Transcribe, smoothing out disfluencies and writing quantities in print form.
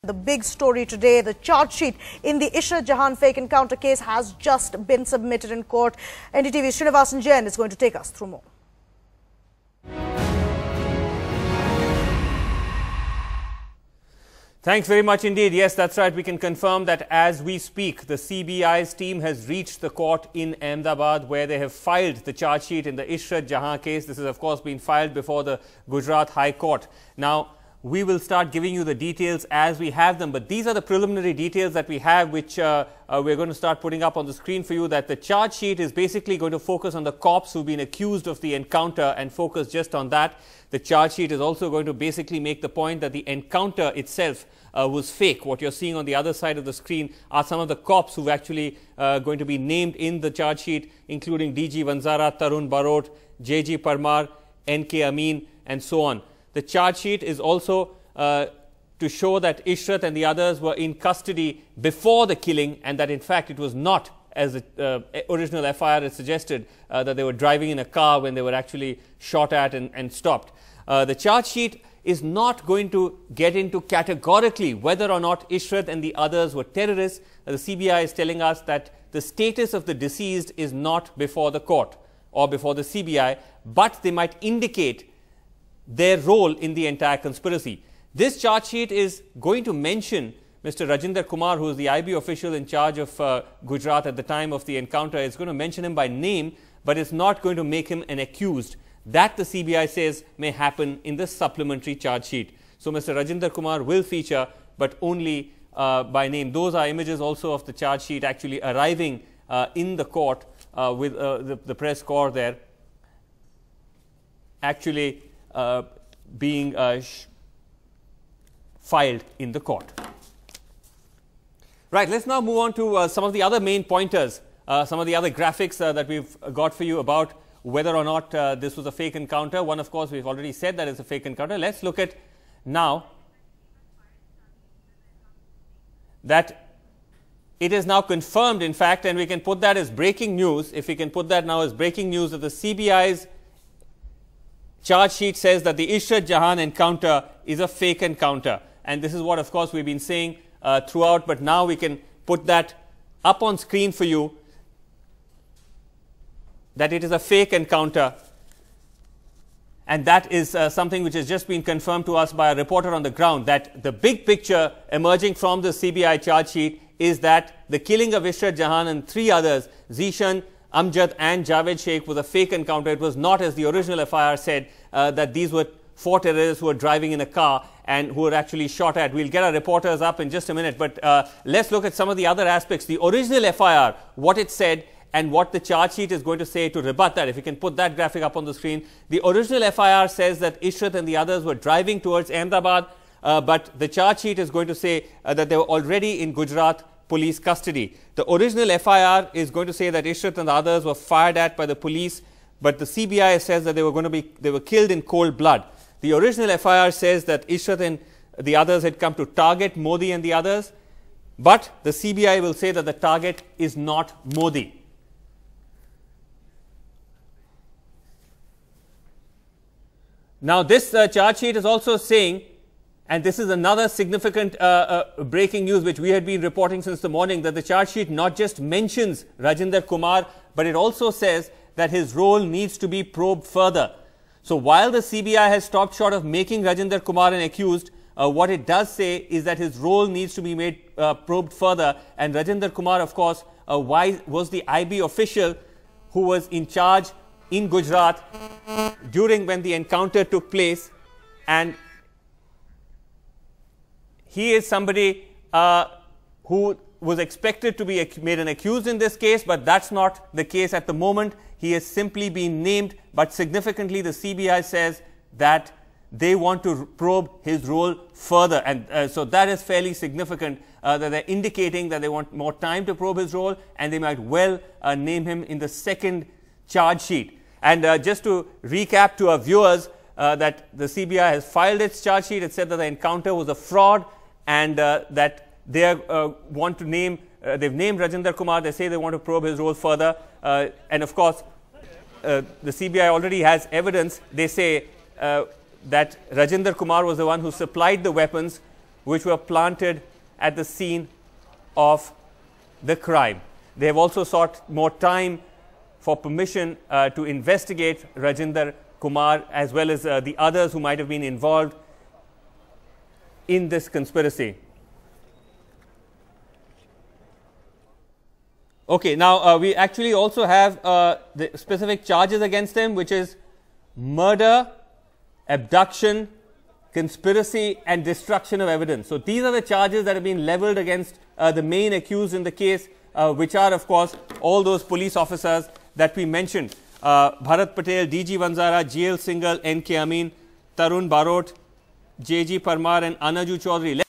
The big story today, the charge sheet in the Ishrat Jahan fake encounter case has just been submitted in court. NDTV's Ishrat Jahan is going to take us through more. Thanks very much indeed. Yes, that's right. We can confirm that as we speak, the CBI's team has reached the court in Ahmedabad where they have filed the charge sheet in the Ishrat Jahan case. This has, of course, been filed before the Gujarat High Court. Now, we will start giving you the details as we have them, but these are the preliminary details that we have, which we're going to start putting up on the screen for you. That the charge sheet is basically going to focus on the cops who've been accused of the encounter and focus just on that. The charge sheet is also going to basically make the point that the encounter itself was fake. What you're seeing on the other side of the screen are some of the cops who actually going to be named in the charge sheet, including DG Vanzara, Tarun Barot, JG Parmar, NK Amin, and so on. The charge sheet is also to show that Ishrat and the others were in custody before the killing, and that in fact it was not, as the original FIR had suggested, that they were driving in a car when they were actually shot at and stopped. The charge sheet is not going to get into categorically whether or not Ishrat and the others were terrorists. The CBI is telling us that the status of the deceased is not before the court or before the CBI, but they might indicate their role in the entire conspiracy. This charge sheet is going to mention Mr. Rajinder Kumar, who is the IB official in charge of Gujarat at the time of the encounter. It's going to mention him by name, but it's not going to make him an accused. That, the CBI says, may happen in the supplementary charge sheet. So Mr. Rajinder Kumar will feature, but only by name. Those are images also of the charge sheet actually arriving in the court with the press corps there actually being filed in the court. Right, let's now move on to some of the other main pointers, some of the other graphics that we've got for you about whether or not this was a fake encounter. One, of course, we've already said that it's a fake encounter. Let's look at now that it is now confirmed, in fact, and we can put that as breaking news. If we can put that now as breaking news, that the CBI's charge sheet says that the Ishrat Jahan encounter is a fake encounter. And this is what, of course, we've been saying throughout, but now we can put that up on screen for you, that it is a fake encounter. And that is something which has just been confirmed to us by a reporter on the ground, that the big picture emerging from the CBI charge sheet is that the killing of Ishrat Jahan and 3 others, Zishan, Amjad and Javed Sheikh, was a fake encounter. It was not, as the original FIR said, that these were 4 terrorists who were driving in a car and who were actually shot at. We'll get our reporters up in just a minute, but let's look at some of the other aspects. The original FIR, what it said, and what the charge sheet is going to say to rebut that. If you can put that graphic up on the screen. The original FIR says that Ishrat and the others were driving towards Ahmedabad, but the charge sheet is going to say that they were already in Gujarat police custody. The original FIR is going to say that Ishrat and the others were fired at by the police, but the CBI says that they were killed in cold blood. The original FIR says that Ishrat and the others had come to target Modi and the others, but the CBI will say that the target is not Modi. Now, this charge sheet is also saying, and this is another significant breaking news which we had been reporting since the morning, that the charge sheet not just mentions Rajinder Kumar, but it also says that his role needs to be probed further. So while the CBI has stopped short of making Rajinder Kumar an accused, what it does say is that his role needs to be made probed further. And Rajinder Kumar, of course, was the IB official who was in charge in Gujarat during when the encounter took place, and he is somebody who was expected to be made an accused in this case, but that's not the case at the moment. He has simply been named, but significantly the CBI says that they want to probe his role further, and so that is fairly significant, that they're indicating that they want more time to probe his role, and they might well name him in the second charge sheet. And just to recap to our viewers, that the CBI has filed its charge sheet. It said that the encounter was a fraud, and that they want to name, they've named Rajinder Kumar. They say they want to probe his role further. And of course, the CBI already has evidence. They say that Rajinder Kumar was the one who supplied the weapons which were planted at the scene of the crime. They have also sought more time for permission to investigate Rajinder Kumar as well as the others who might have been involved in this conspiracy. Okay, now we actually also have the specific charges against them, which is murder, abduction, conspiracy and destruction of evidence. So these are the charges that have been leveled against the main accused in the case, which are of course all those police officers that we mentioned. Bharat Patel, DG Vanzara, GL Singhal, NK Amin, Tarun Barot, JG Parmar and Anaju Chaudhary.